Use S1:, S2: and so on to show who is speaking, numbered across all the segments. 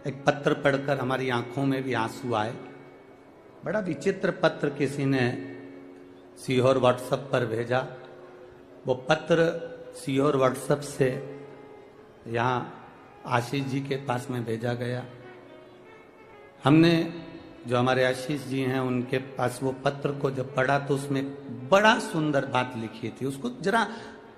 S1: एक पत्र पढ़कर हमारी आंखों में भी आंसू आए। बड़ा विचित्र पत्र किसी ने सीहोर व्हाट्सएप पर भेजा। वो पत्र सीहोर व्हाट्सएप से यहाँ आशीष जी के पास में भेजा गया। हमने जो हमारे आशीष जी हैं उनके पास वो पत्र को जब पढ़ा तो उसमें बड़ा सुंदर बात लिखी थी। उसको जरा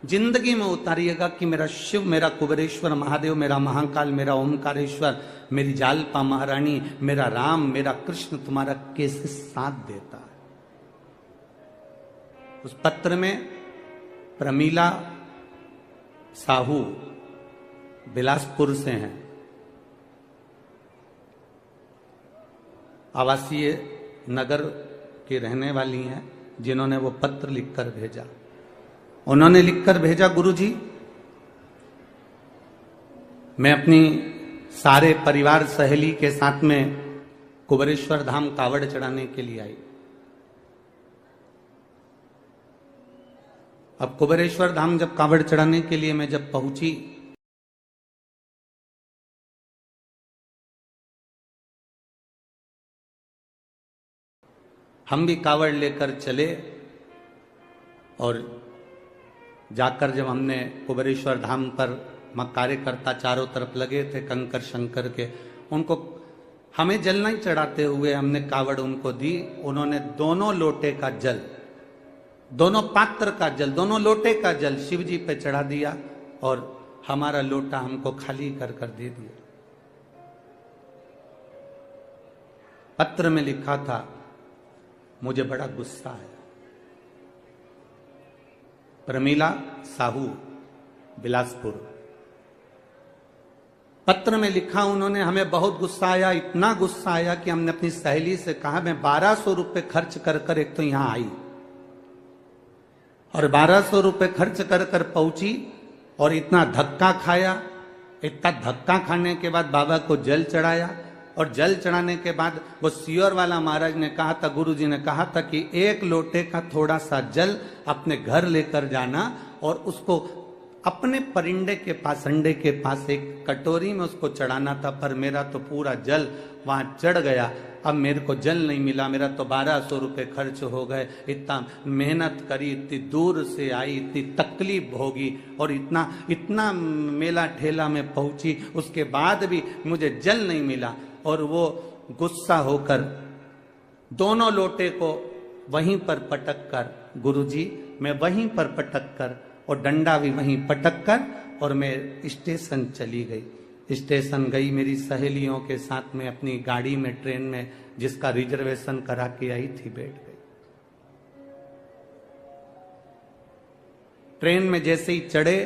S1: जिंदगी में उतारिएगा कि मेरा शिव, मेरा कुबेरेश्वर महादेव, मेरा महाकाल, मेरा ओमकारेश्वर, मेरी जालपा महारानी, मेरा राम, मेरा कृष्ण तुम्हारा कैसे साथ देता है। उस पत्र में प्रमीला साहू बिलासपुर से हैं, आवासीय नगर की रहने वाली हैं, जिन्होंने वो पत्र लिखकर भेजा। उन्होंने लिखकर भेजा, गुरुजी मैं अपनी सारे परिवार सहेली के साथ में कुबेरेश्वर धाम कावड़ चढ़ाने के लिए आई। अब कुबेरेश्वर धाम जब कावड़ चढ़ाने के लिए मैं जब पहुंची, हम भी कावड़ लेकर चले और जाकर जब हमने कुबेरेश्वर धाम पर कार्यकर्ता चारों तरफ लगे थे कंकर शंकर के, उनको हमें जल नहीं चढ़ाते हुए हमने कावड़ उनको दी। उन्होंने दोनों लोटे का जल, दोनों पात्र का जल, दोनों लोटे का जल शिव जी पे चढ़ा दिया और हमारा लोटा हमको खाली कर कर दे दिया। पत्र में लिखा था, मुझे बड़ा गुस्सा है। प्रमीला साहू बिलासपुर। पत्र में लिखा उन्होंने, हमें बहुत गुस्सा आया, इतना गुस्सा आया कि हमने अपनी सहेली से कहा मैं 1200 रुपए खर्च कर कर एक तो यहां आई और 1200 रुपए खर्च कर कर पहुंची और इतना धक्का खाया। इतना धक्का खाने के बाद बाबा को जल चढ़ाया और जल चढ़ाने के बाद वो सीहोर वाला महाराज ने कहा था, गुरु जी ने कहा था कि एक लोटे का थोड़ा सा जल अपने घर लेकर जाना और उसको अपने परिंदे के पास, अंडे के पास एक कटोरी में उसको चढ़ाना था। पर मेरा तो पूरा जल वहां चढ़ गया, अब मेरे को जल नहीं मिला। मेरा तो 1200 रुपए खर्च हो गए, इतना मेहनत करी, इतनी दूर से आई, इतनी तकलीफ भोगी और इतना मेला ठेला में पहुंची, उसके बाद भी मुझे जल नहीं मिला। और वो गुस्सा होकर दोनों लोटे को वहीं पर पटक कर, गुरुजी मैं वहीं पर पटक कर और डंडा भी वहीं पटक कर और मैं स्टेशन चली गई। स्टेशन गई मेरी सहेलियों के साथ में अपनी गाड़ी में, ट्रेन में, जिसका रिजर्वेशन करा के आई थी, बैठ गई। ट्रेन में जैसे ही चढ़े,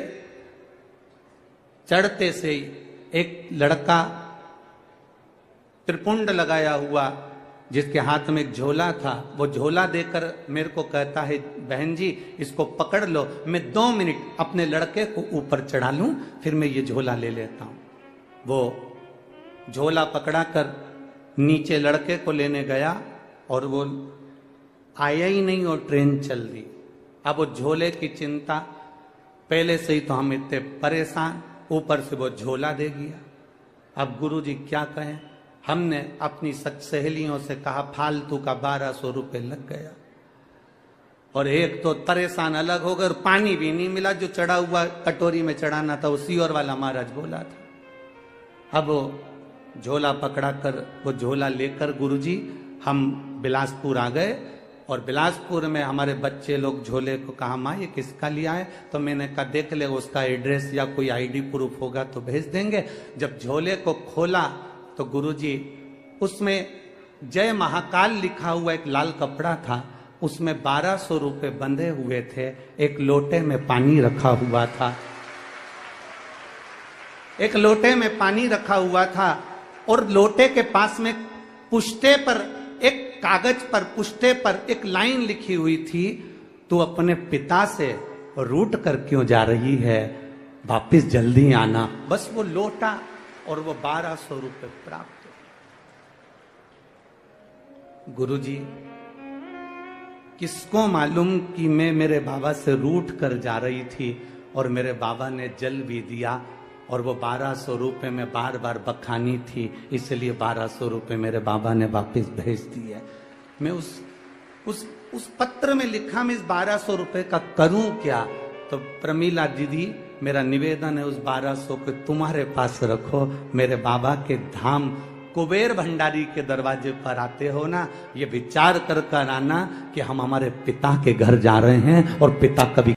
S1: चढ़ते से ही एक लड़का त्रिपुंड लगाया हुआ जिसके हाथ में एक झोला था, वो झोला देकर मेरे को कहता है, बहन जी इसको पकड़ लो, मैं 2 मिनट अपने लड़के को ऊपर चढ़ा लूं, फिर मैं ये झोला ले लेता हूं। वो झोला पकड़ा कर नीचे लड़के को लेने गया और वो आया ही नहीं और ट्रेन चल दी। अब वो झोले की चिंता, पहले से ही तो हम इतने परेशान, ऊपर से वो झोला दे गया। अब गुरुजी क्या कहें, हमने अपनी सहेलियों से कहा फालतू का 1200 रुपए लग गया और एक तो परेशान अलग हो गए और पानी भी नहीं मिला, जो चढ़ा हुआ कटोरी में चढ़ाना था वो सीहोर वाला महाराज बोला था। अब वो झोला पकड़ा कर, वो झोला लेकर गुरुजी हम बिलासपुर आ गए और बिलासपुर में हमारे बच्चे लोग झोले को कहा, माँ ये किसका लिया है? तो मैंने कहा देख ले, उसका एड्रेस या कोई आईडी प्रूफ होगा तो भेज देंगे। जब झोले को खोला तो गुरुजी उसमें जय महाकाल लिखा हुआ एक लाल कपड़ा था, उसमें 1200 रुपए बंधे हुए थे, एक लोटे में पानी रखा हुआ था, एक लोटे में पानी रखा हुआ था और लोटे के पास में पुष्टे पर, एक कागज पर, पुष्टे पर एक लाइन लिखी हुई थी, तू अपने पिता से रूठ कर क्यों जा रही है, वापिस जल्दी आना। बस वो लोटा और वो 1200 रुपए प्राप्त हो। गुरुजी किसको मालूम कि मैं मेरे बाबा से रूठ कर जा रही थी और मेरे बाबा ने जल भी दिया और वो 1200 रुपये में बार बार बखानी थी, इसलिए 1200 रुपये मेरे बाबा ने वापस भेज दिए। मैं उस पत्र में लिखा मैं इस 1200 रुपये का करूं क्या? तो प्रमीला दीदी, मेरा निवेदन है उस 1200 को तुम्हारे पास रखो। मेरे बाबा के धाम कुबेर भंडारी के दरवाजे पर आते हो ना, ये विचार कर कर आना कि हम हमारे पिता के घर जा रहे हैं और पिता कभी